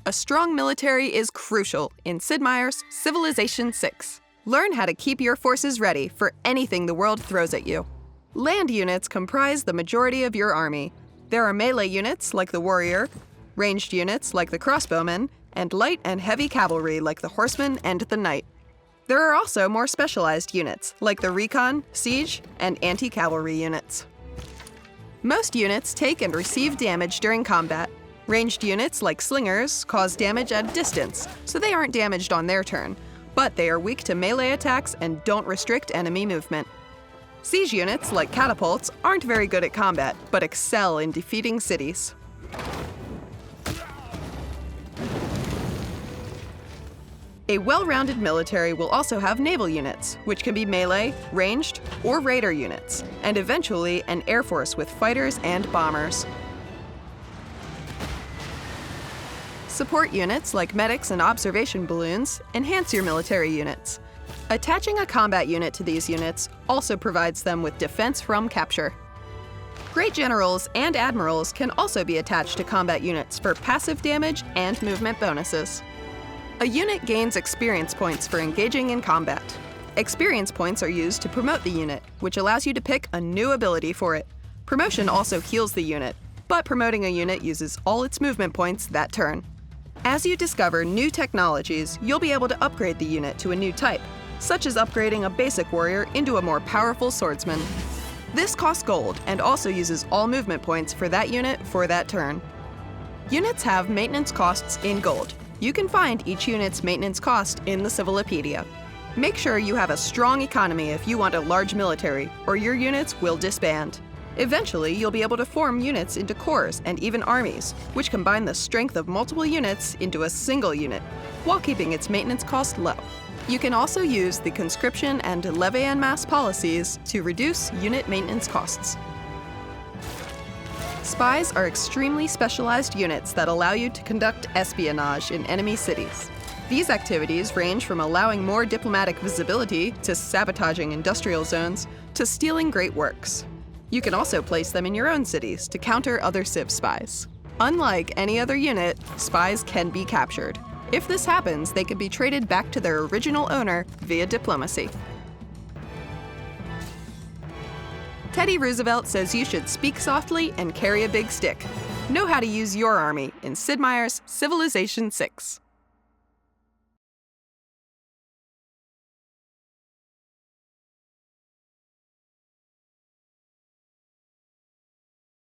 A strong military is crucial in Sid Meier's Civilization VI. Learn how to keep your forces ready for anything the world throws at you. Land units comprise the majority of your army. There are melee units like the warrior, ranged units like the crossbowmen, and light and heavy cavalry like the horsemen and the knight. There are also more specialized units like the recon, siege, and anti-cavalry units. Most units take and receive damage during combat. Ranged units like slingers cause damage at a distance, so they aren't damaged on their turn, but they are weak to melee attacks and don't restrict enemy movement. Siege units like catapults aren't very good at combat, but excel in defeating cities. A well-rounded military will also have naval units, which can be melee, ranged, or raider units, and eventually an air force with fighters and bombers. Support units like medics and observation balloons enhance your military units. Attaching a combat unit to these units also provides them with defense from capture. Great generals and admirals can also be attached to combat units for passive damage and movement bonuses. A unit gains experience points for engaging in combat. Experience points are used to promote the unit, which allows you to pick a new ability for it. Promotion also heals the unit, but promoting a unit uses all its movement points that turn. As you discover new technologies, you'll be able to upgrade the unit to a new type, such as upgrading a basic warrior into a more powerful swordsman. This costs gold and also uses all movement points for that unit for that turn. Units have maintenance costs in gold. You can find each unit's maintenance cost in the Civilopedia. Make sure you have a strong economy if you want a large military, or your units will disband. Eventually, you'll be able to form units into corps and even armies, which combine the strength of multiple units into a single unit, while keeping its maintenance cost low. You can also use the conscription and levy en masse policies to reduce unit maintenance costs. Spies are extremely specialized units that allow you to conduct espionage in enemy cities. These activities range from allowing more diplomatic visibility to sabotaging industrial zones to stealing great works. You can also place them in your own cities to counter other Civ spies. Unlike any other unit, spies can be captured. If this happens, they can be traded back to their original owner via diplomacy. Teddy Roosevelt says you should speak softly and carry a big stick. Know how to use your army in Sid Meier's Civilization VI.